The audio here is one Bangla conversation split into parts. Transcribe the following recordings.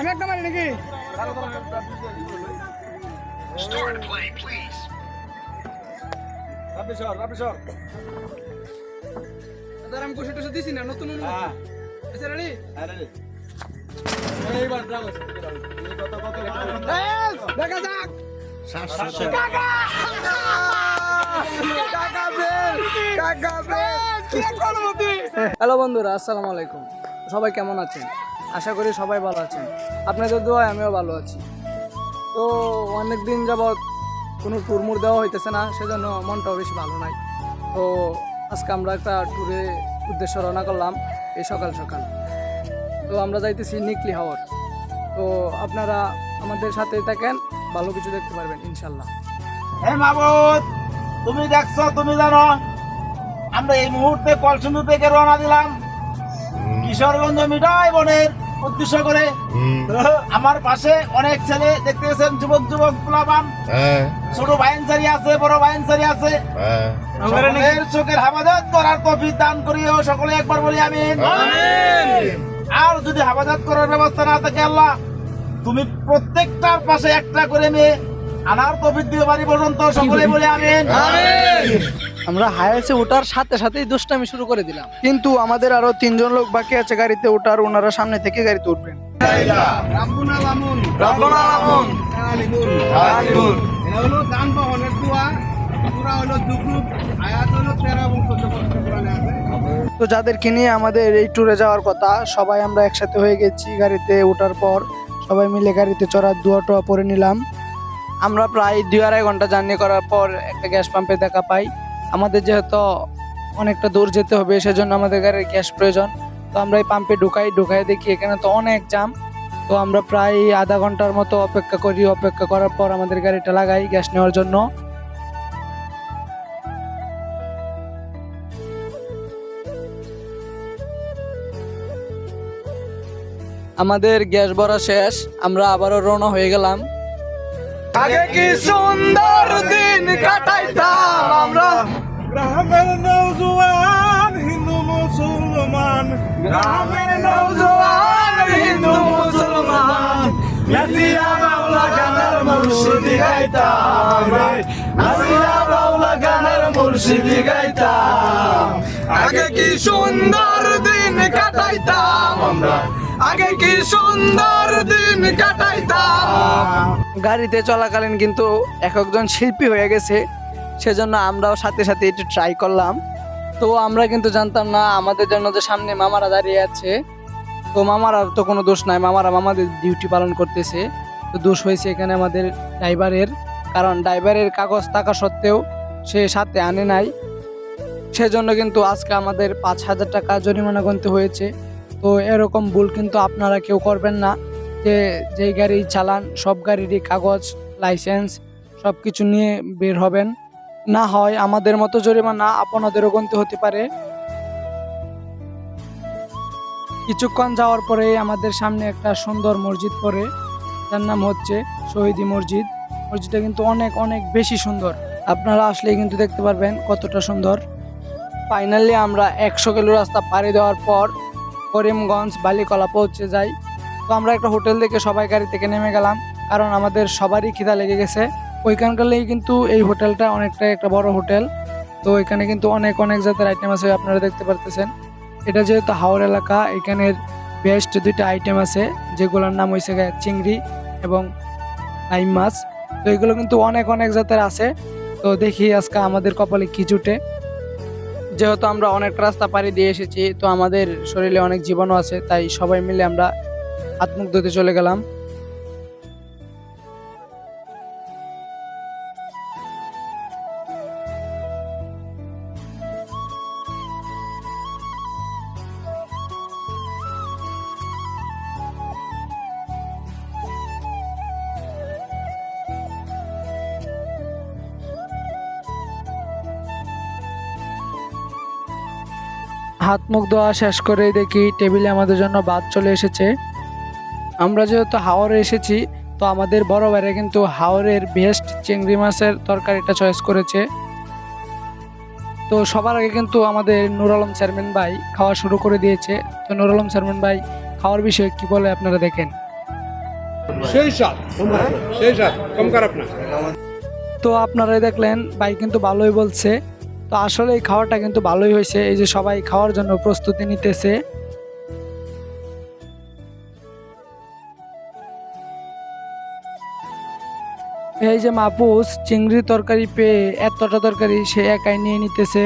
আমি একটা মারি নাকি Start play, please. আমি কুশি টুসি দিছি না নতুন আচ্ছা রেডি দেখা যাক হ্যালো বন্ধুরা, আসসালামু আলাইকুম। সবাই কেমন আছেন? আশা করি সবাই ভালো আছেন। আপনাদের দোয়ায় আমিও ভালো আছি। তো অনেক দিন যাবৎ কোনো ট্যুর দেওয়া হইতেছে না, সেজন্য মনটাও বেশি ভালো নাই। তো আজকে আমরা একটা ট্যুরে উদ্দেশ্যে রওনা করলাম এই সকাল সকাল। তো আমরা যাইতেছি নিকলি হাওর। তো আপনারা আমাদের সাথেই থাকেন, ভালো কিছু দেখতে পারবেন ইনশাল্লাহ। হ্যাঁ মাহবুব, তুমি দেখছো, তুমি জানো আমরা এই মুহূর্তে কলসিন্দুর থেকে রওনা দিলাম কিশোরগঞ্জ মিঠাই বনের উদ্দেশ্য করে। আমার পাশে অনেক ছেলে দেখতেছেন, যুবক যুবক প্লাবান, ছোট ভাইনসারি আছে, বড় ভাইনসারি আছে। সকলের চোখের হেফাজত করার তৌফিক দান করিও, সকলে একবার বলি আমিন। আর যদি হেফাজত করার ব্যবস্থা না থাকে আল্লাহ, তুমি প্রত্যেকটার পাশে একটা করে মেয়ে আনার তৌফিক দিও বাড়ি পর্যন্ত, সকলে বলে আমিন। আমরা হায়াসে ওঠার সাথে সাথেই দুষ্টামি শুরু করে দিলাম, কিন্তু আমাদের আরো 3 জন লোক বাকি আছে গাড়িতে ওঠার। ওনারা সামনে থেকে গাড়িতে উঠবেন। তো যাদেরকে নিয়ে আমাদের এই ট্যুরে যাওয়ার কথা, সবাই আমরা একসাথে হয়ে গেছি। গাড়িতে ওঠার পর সবাই মিলে গাড়িতে চড়ার দোয়া টোয়া পরে নিলাম। আমরা প্রায় 2-2.5 ঘন্টা জার্নি করার পর একটা গ্যাস পাম্পে দেখা পাই। আমাদের যেহেতু অনেকটা দূর যেতে হবে, সেজন্য আমাদের গাড়ির গ্যাস প্রয়োজন। তো আমরা এই পাম্পে ঢুকাই দেখি এখানে তো অনেক জাম। তো আমরা প্রায় আধা ঘন্টার মতো অপেক্ষা করি। অপেক্ষা করার পর আমাদের গাড়িটা লাগাই গ্যাস নেওয়ার জন্য। আমাদের গ্যাস ভরা শেষ, আমরা আবারও রওনা হয়ে গেলাম। আগে কি সুন্দর দিন কাটাইতাম আমরা, গ্রামের নওজোয়ান হিন্দু মুসলমান, গ্রামের নওজোয়ান হিন্দু মুসলমান, নাসিয়া বাউলা গানের মুর্শিদি গাইতাম, নাসিয়া বাউলা গানের মুর্শিদি গাইতাম। আগে কি সুন্দর দিন কাটাইতাম আমরা, আগে কি সুন্দর দিন কাটাইতাম। গাড়িতে চলাকালীন কিন্তু একজন শিল্পী হয়ে গেছে, সেজন্য আমরাও সাথে সাথে একটু ট্রাই করলাম। তো আমরা কিন্তু জানতাম না আমাদের জন্য যে সামনে মামারা দাঁড়িয়ে আছে। তো মামারা তো কোনো দোষ নাই, মামারা মামাদের ডিউটি পালন করতেছে। তো দোষ হয়েছে এখানে আমাদের ড্রাইভারের, কারণ ড্রাইভারের কাগজ থাকা সত্ত্বেও সে সাথে আনে নাই। সেজন্য কিন্তু আজকে আমাদের 5,000 টাকা জরিমানা গুনতে হয়েছে। তো এরকম ভুল কিন্তু আপনারা কেউ করবেন না, যে যেই গাড়ি চালান সব গাড়িরই কাগজ, লাইসেন্স সব কিছু নিয়ে বের হবেন। না হয় আমাদের মতো জরিমানা আপনাদেরও গুনতে হতে পারে। কিছুক্ষণ যাওয়ার পরে আমাদের সামনে একটা সুন্দর মসজিদ পড়ে, তার নাম হচ্ছে শহীদি মসজিদ। মসজিদটা কিন্তু অনেক অনেক বেশি সুন্দর, আপনারা আসলেই কিন্তু দেখতে পারবেন কতটা সুন্দর। ফাইনালি আমরা 100 কিলো রাস্তা পাড়ি দেওয়ার পর করিমগঞ্জ বালিকলা পৌঁছে যাই। তো আমরা একটা হোটেল থেকে সবাই গাড়ি থেকে নেমে গেলাম, কারণ আমাদের সবারই খিদা লেগে গেছে। ওইখানকারই কিন্তু এই হোটেলটা অনেকটা একটা বড় হোটেল। তো এখানে কিন্তু অনেক অনেক জাতের আইটেম আছে, আপনারা দেখতে পারতেছেন। এটা যেহেতু হাওর এলাকা, এখানের বেস্ট 2টা আইটেম আছে, যেগুলোর নাম হয়েছে চিংড়ি এবং টাইম মাছ। তো এগুলো কিন্তু অনেক অনেক জাতের আছে। তো দেখি আজকে আমাদের কপালে কি জুটে। যেহেতু আমরা অনেক রাস্তা পাড়ি দিয়ে এসেছি, তো আমাদের শরীরে অনেক জীবাণু আছে, তাই সবাই মিলে আমরা হাত মুখ ধুতে চলে গেলাম। হাত মুখ ধোয়া শেষ করে দেখি টেবিলে আমাদের জন্য ভাত চলে এসেছে। আমরা যেহেতু হাওরে এসেছি, তো আমাদের বড় ভাইরা কিন্তু হাওরের বেস্ট চিংড়ি মাছের তরকারিটা চয়েস করেছে। তো সবার আগে কিন্তু আমাদের নুর আলম চেয়ারম্যান ভাই খাওয়া শুরু করে দিয়েছে। তো নুর আলম চেয়ারম্যান ভাই খাওয়ার বিষয়ে কি বলে আপনারা দেখেন। সেই স্বাদ কম খারাপ না। তো আপনারাই দেখলেন ভাই কিন্তু ভালোই বলছে। তো আসলে এই খাওয়াটা কিন্তু ভালোই হয়েছে, এই যে সবাই খাওয়ার জন্য প্রস্তুতি নিতেছে। এই যে মাপুস চিংড়ি তরকারি পেয়ে এতটা তরকারি সে একাই নিয়ে নিতেছে।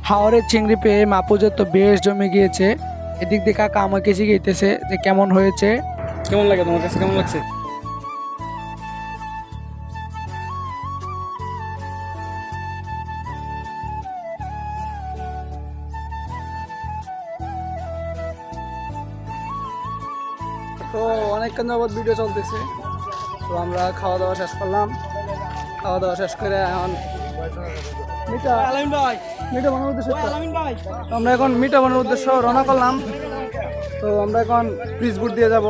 হাওরের চিংড়ি পেয়ে মাপুজের তো বেশ জমে গিয়েছে। এদিক দিয়ে কাকা আমাকে জিজ্ঞেসেছে যে কেমন হয়েছে। কেমন লাগে তোমার কাছে, কেমন লাগছে? তো অনেকক্ষণ যাবত ভিডিও চলতেছে। তো আমরা খাওয়া দাওয়া শেষ করলাম। খাওয়া দাওয়া শেষ করে এখন মিঠা বানানোর উদ্দেশ্যে তো আমরা এখন মিঠা বানানোর উদ্দেশ্য রওনা করলাম। তো আমরা এখন ফ্রিজ বুট দিয়ে যাব।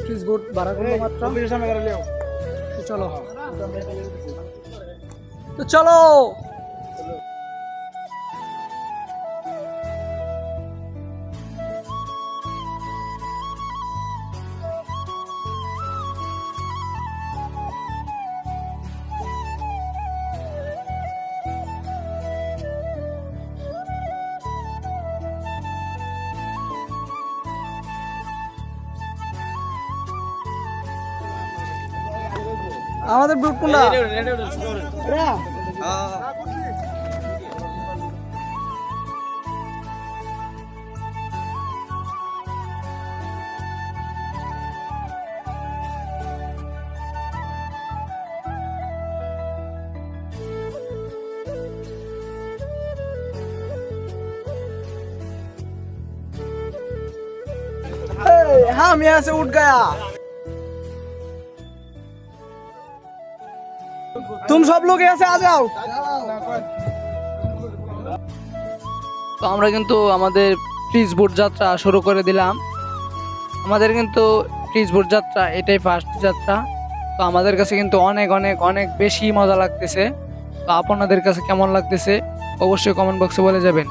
ফ্রিজ বুট ভাড়া করবো মাত্র। তো চলো তো চলো। আমাদের বুট কোনটা? हाँ मैं यहाँ से उठ गया। तुम सब लोग यहाँ से आ जाओ। তো আমরা কিন্তু আমাদের ফ্রিজ বোট যাত্রা শুরু করে দিলাম। আমাদের কিন্তু ফ্রিজ বোট যাত্রা এটাই ফার্স্ট যাত্রা। তো আমাদের কাছে কিন্তু অনেক অনেক অনেক বেশি মজা লাগতেছে। তো আপনাদের কাছে কেমন লাগতেছে অবশ্যই কমেন্ট বক্সে বলে যাবেন।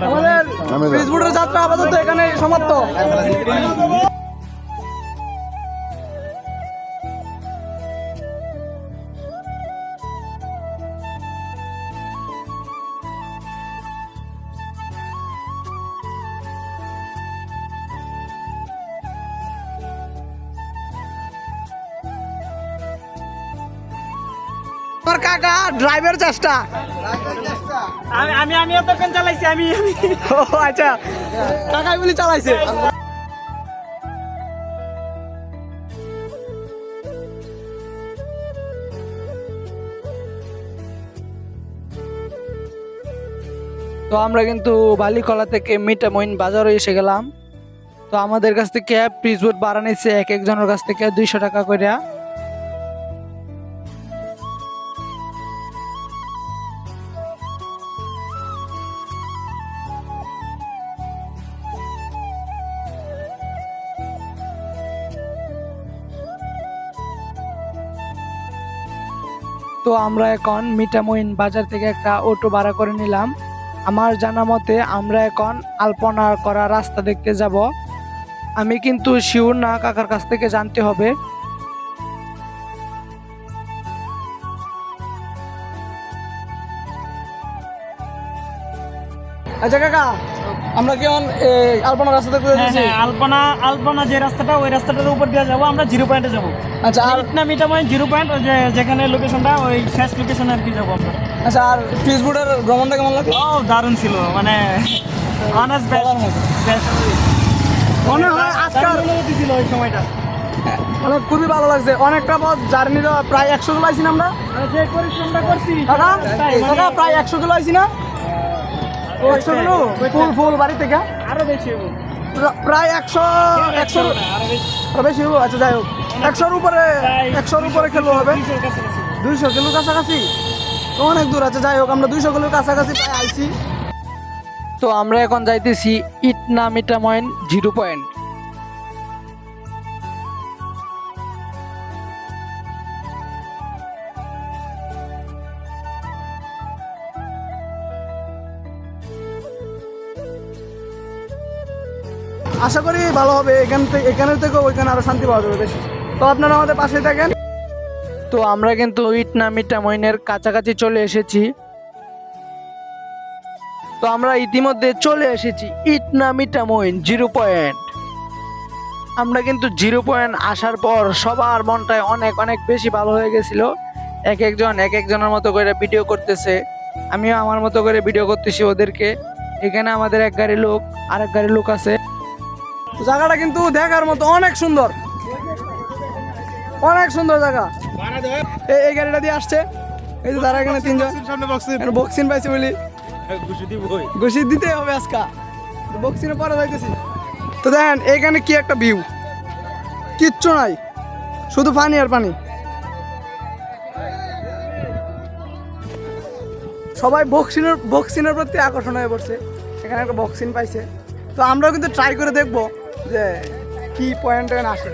আমাদের ফেসবুকের যাত্রা আপাতত এখানে সমাপ্ত। আমার কাকা ড্রাইভার চেষ্টা আমি এতক্ষণ চালাইছি আমি ও আচ্ছা কাকাই বলি চালাইছে। তো আমরা কিন্তু বালিকলা থেকে মিঠামইন বাজারে এসে গেলাম। তো আমাদের কাছ থেকে পিস বুট ভাড়া নিচ্ছে এক একজনের কাছ থেকে 200 টাকা করে। তো আমরা এখন মিঠামইন বাজার থেকে একটা অটো ভাড়া করে নিলাম। আমার জানা মতে আমরা এখন আলপনা করা রাস্তা দেখতে যাব। আমি কিন্তু শিওর না, কাকার কাছ থেকে জানতে হবে। আচ্ছা কাকা, আমরা কেমন আলপনা রাস্তা দেখতে যাচ্ছি? আলপনা যে রাস্তাটা ওই রাস্তাটার উপর দিয়ে যাবো, আমরা 0 পয়েন্টে যাবো। আচ্ছা আর না মিঠামইন 0 পয়েন্ট, ওই যেখানে লোকেশনটা ওই শেষ লোকেশনে আর কি যাবো আমরা। আচ্ছা আর ফেসবুকের ভ্রমণটা কেমন লাগলো? ও দারুণ ছিল, মানে অনার্স ব্যাচ মনে হয় আজকাল দিছিল ওই সময়টা মানে খুবই ভালো লাগছে অনেকটা পথ জার্নি দেওয়া প্রায় 100 কিলো আইছি না আমরা যে পরিশ্রমটা করছি কাকা কাকা প্রায় 100 কিলো আইছি না 100 কিলো ফুল বাড়ি থেকে আরো বেশি হবে প্রায় 100 আরো বেশি হবো আচ্ছা যাই হোক 100 এর উপরে খেলো হবে 200 কিলো কাছাকাছি তো অনেক দূর আছে যাই হোক আমরা 200 কিলোর কাছাকাছি প্রায় আইছি তো আমরা এখন যাইতেছি ইটনা মিটামইন 0 পয়েন্ট আশা করি ভালো হবে এখানের থেকে ওইখানে আরো শান্তি পাওয়া যাবে বেশি তো আপনারা আমাদের পাশে থাকেন তো আমরা কিন্তু ইটনা মিটামইনের কাছাকাছি চলে এসেছি তো আমরা ইতিমধ্যে চলে এসেছি ইটনা মিটামইন 0 পয়েন্ট আমরা কিন্তু 0 পয়েন্ট আসার পর সবার মনটায় অনেক অনেক বেশি ভালো হয়ে গেছিল এক একজনের মতো করে ভিডিও করতেছে আমিও আমার মতো করে ভিডিও করতেছি ওদেরকে এখানে আমাদের এক গাড়ি লোক আরেক গাড়ি লোক আছে জায়গাটা কিন্তু দেখার মতো অনেক সুন্দর জায়গা এই গাড়িটা দিয়ে আসছে এই যে তারা এখানে তিনজন বক্সিন পাইছে বলি ঘুষি দিতে হবে আজকা বক্সিনে পরে যাইতেছি তো দেখেন এখানে কি একটা ভিউ কিচ্ছু নাই শুধু পানি আর পানি সবাই বক্সিনের প্রতি আকর্ষণ হয়ে পড়ছে এখানে একটা বক্সিন পাইছে তো আমরাও কিন্তু ট্রাই করে দেখবো যে কি পয়েন্ট আসে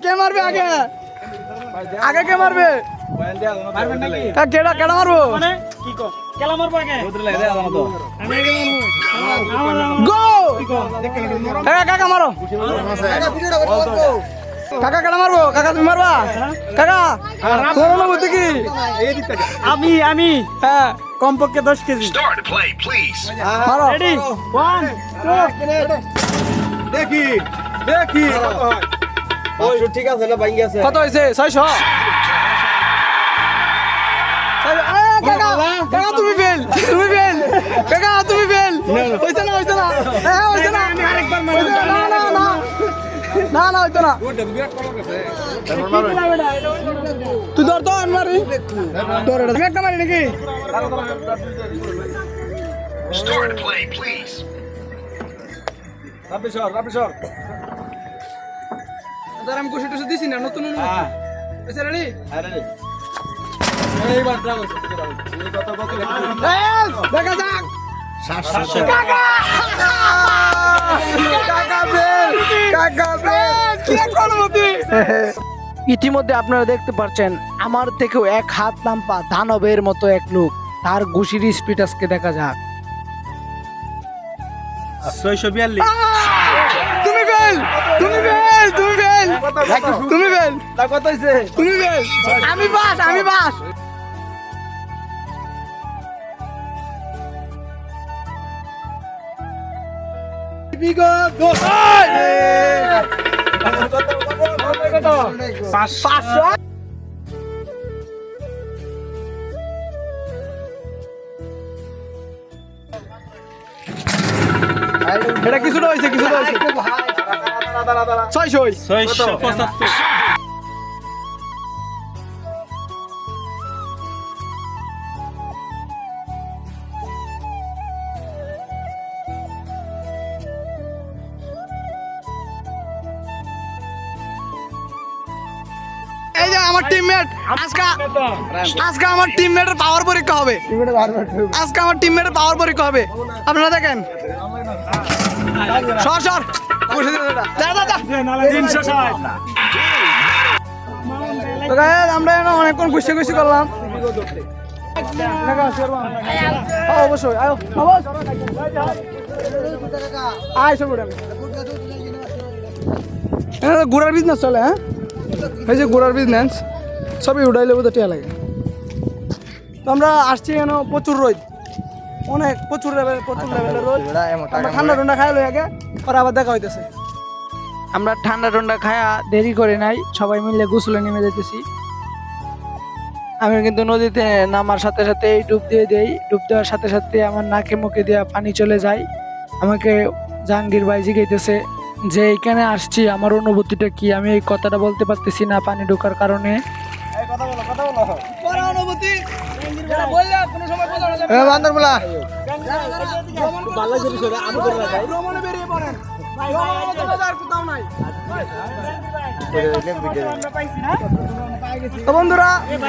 কে মারবে আগে কে মারবে কেডা মারবো গো কাকা মারো কাকা কেডা মারবো কাকা তুমি মারবা কাকা তোমার অনুভূতি কি আমি হ্যাঁ কমপক্ষে 10 KG Start to play, please. মারো রেডি 1 2 দেখি ঠিক আছে না ভাঙ্গি আছে কত হয়েছে 600 কাকা তুমি ফেল কাকা তুমি ফেল হইছে না হ্যাঁ হইছে না আমি আরেকবার না হইতো না তুই ধর তো আমি মারি ধর আমি একটা মারি নাকি Start to play, please. ধর আমি কুশি টুসি দিছি না নতুন হইছে রেডি দেখা যাক ইতিমধ্যে আপনারা দেখতে পাচ্ছেন আমার থেকেও 1 হাত লম্বা দানবের মতো এক লোক তার ঘুষির স্পিড আজকে দেখা যাক 642 তুমি ফেল তা কত হইছে আমি বাস এটা কিছুটা হয়েছে 675 এই যে আমার টিমমেট আজকে আমার টিমমেটের পাওয়ার পরীক্ষা হবে আপনারা দেখেন সর বসে দে দাদা 360 তো গাইস আমরা এখন অনেকক্ষণ গুছি করলাম অবশ্যই আয় সব ঘোড়ার বিজনেস চলে হ্যাঁ এই যে ঘোড়ার বিজনেস সবই উঠাইলে বোধ টিয়া লাগে তো আমরা আসছি কেন প্রচুর রোদ প্রচুর লেভেলের রোদ আমরা ঠান্ডা খাই লই আগে পরে আবার দেখা হইতেছে আমরা ঠান্ডা খায়া দেরি করে নাই সবাই মিলে গোসলে নেমে যেতেছি আমি কিন্তু নদীতে নামার সাথে সাথে ডুব দিয়ে দেই, ডুব দেওয়ার সাথে সাথে আমার নাকে মুখে দিয়ে পানি চলে যায়। আমাকে জাহাঙ্গীর ভাই জিজ্ঞাসা যে এখানে আসছি আমার অনুভূতিটা কি, আমি এই কথাটা বলতে পারতেছি না পানি ঢোকার কারণে। তো বন্ধুরা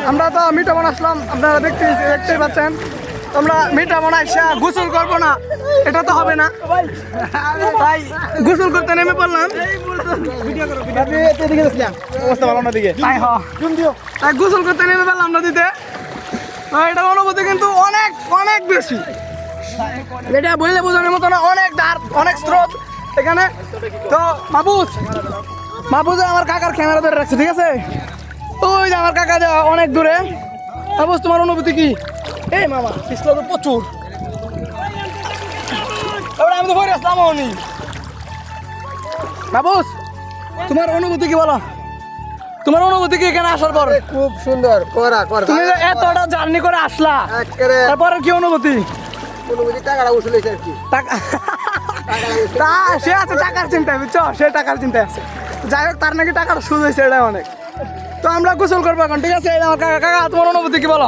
আমরা তো মিঠা বন আসলাম, আপনারা দেখতেই পাচ্ছেন। আমরা মিঠা বন আইসা গোসল করবো না, এটা তো হবে না, তাই গোসল করতে নেমে পড়লাম। তাই গোসল করতে নেমে পড়লাম নদীতে। এটার অনুভূতি কিন্তু অনেক অনেক বেশি, এটা বললে বোঝানোর মতো না। অনেক ধার, অনেক স্রোত এখানে। তো মাহবুজ আমার কাকার ক্যামেরা ধরে রাখছে, ঠিক আছে? ওই যে আমার কাকা অনেক দূরে। মাহবুজ তোমার অনুভূতি কি? এই মামা পিছলা তো প্রচুর, আমি তো ভরে আসলাম। মাহবুজ তোমার অনুভূতি কি বলো? তোমার অনুভূতি কি এখানে আসার পর? খুব সুন্দর তুমি যে এতটা জার্নি করে আসলা, তারপরে কি অনুভূতি? টাকাটা উঠে আর কি। সে আছে টাকার চিন্তায়, বুঝছো? সে টাকার চিন্তায় আছে। যাই হোক, তার নাকি টাকার সুদ হয়েছে, এটা অনেক। তো আমরা গোসল করবো এখন, ঠিক আছে? আমার কাকা, কাকা তোমার অনুভূতি কি বলো?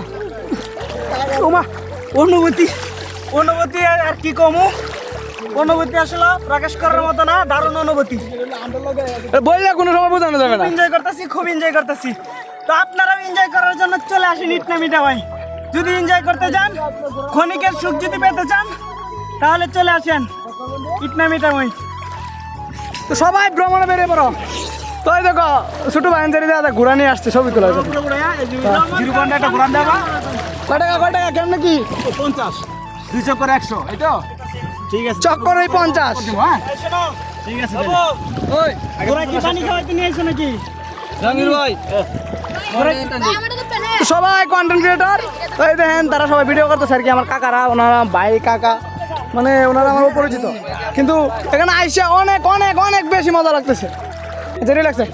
অনুভূতি আর কি কমু, অনুভূতি আসলে প্রকাশ করার মতো না, দারুণ অনুভূতি। বললে কোনো সময় বোঝানো যাবে না। এনজয় করতেছি, খুব এনজয় করতেছি। তো আপনারাও এনজয় করার জন্য চলে আসেন ইটনা মিঠা ভাই। যদি এনজয় করতে চান, ক্ষণিকের সুখ যদি পেতে চান, তাহলে চলে আসেন ইটনা মিঠা ভাই। তো সবাই ভ্রমণে বেরিয়ে পড়ো। তো এই দেখো ছোট ভাই দাদা ঘোরা নিয়ে আসছে, ছবি তোলা যাবে। কয় টাকা কেমন কি? 50, 2 চক্কর 100, এই তো ঠিক আছে। চক্কর ওই 50। ঠিক আছে। ওই কি পানি খাওয়াইতে নিয়ে এসো নাকি জাহাঙ্গীর ভাই? তো সবাই কন্টেন্ট ক্রিয়েটর। তো এই দেখেন তারা সবাই ভিডিও করতেছে আর কি। আমার কাকারা, ওনারা ভাই কাকা, মানে ওনারা আমার পরিচিত। কিন্তু এখানে আইসা অনেক অনেক অনেক বেশি মজা লাগতেছে, রিল্যাক্সে।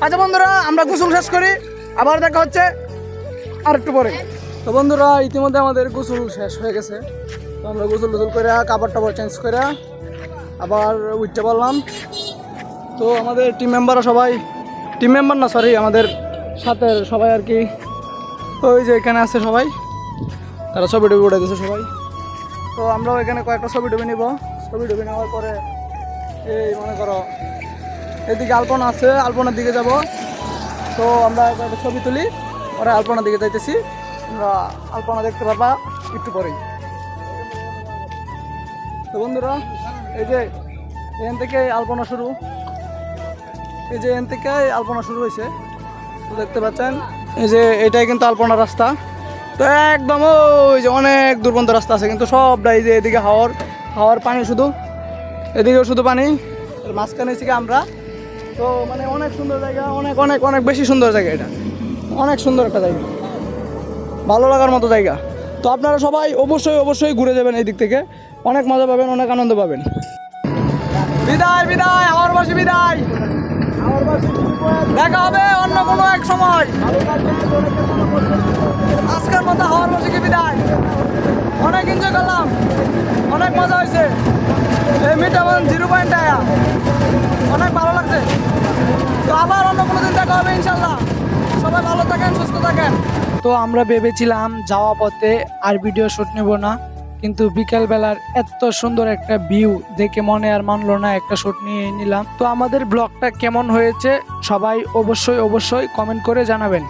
আচ্ছা বন্ধুরা, আমরা গোসল শেষ করি, আবার দেখা হচ্ছে আর একটু পরে। তো বন্ধুরা ইতিমধ্যে আমাদের গোসল শেষ হয়ে গেছে। তো আমরা গোসল করে কাপড় টাপড় চেঞ্জ করে আবার উঠতে পারলাম। তো আমাদের টিম মেম্বাররা সবাই, টিম মেম্বার না সরি, আমাদের সাথে সবাই আর কি, ওই যে এখানে আছে সবাই, তারা ছবি টবি উঠে দিয়েছে সবাই। তো আমরাও এখানে কয়েকটা ছবি টবি নিব। ছবি টবি নেওয়ার পরে এই মনে করো এদিকে আলপনা আছে, আলপনার দিকে যাব। তো আমরা কয়েকটা ছবি তুলি, পরে আলপনার দিকে যাইতেছি। আমরা আলপনা দেখতে পারবা একটু পরেই। তো বন্ধুরা এই যে এখান থেকে আলপনা শুরু, এই যে এখান থেকে আলপনা শুরু হয়েছে। তো দেখতে পাচ্ছেন এই যে এটাই কিন্তু আলপনা রাস্তা। তো একদম ওই যে অনেক দূরবন্ত রাস্তা আছে, কিন্তু সবটাই যে এদিকে হাওয়ার পানি, শুধু এদিকেও শুধু পানি, মাঝখানে থেকে আমরা। তো মানে অনেক সুন্দর জায়গা, অনেক অনেক অনেক বেশি সুন্দর জায়গা, এটা অনেক সুন্দর একটা জায়গা, ভালো লাগার মতো জায়গা। তো আপনারা সবাই অবশ্যই অবশ্যই ঘুরে যাবেন এই দিক থেকে, অনেক মজা পাবেন, অনেক আনন্দ পাবেন। বিদায় বিদায়, আমার বাসী বিদায়, দেখা হবে অন্য কোনো এক সময়। আজকের মতো হাওয়ার বাসীকে বিদায়। অনেক এনজয় করলাম, অনেক মজা হয়েছে। এই মিঠা বন 0 পয়েন্ট আয়া অনেক ভালো লাগছে। তো আবার অন্য কোনো দিন দেখা হবে ইনশাল্লাহ। সবাই ভালো থাকেন, সুস্থ থাকেন। তো আমরা ভেবেছিলাম যাওয়া পথে আর ভিডিও শুট নেব না, কিন্তু বিকেলবেলার এত সুন্দর একটা ভিউ দেখে মনে আর মানলো না, একটা শুট নিয়ে নিলাম। তো আমাদের ব্লগটা কেমন হয়েছে সবাই অবশ্যই অবশ্যই কমেন্ট করে জানাবেন।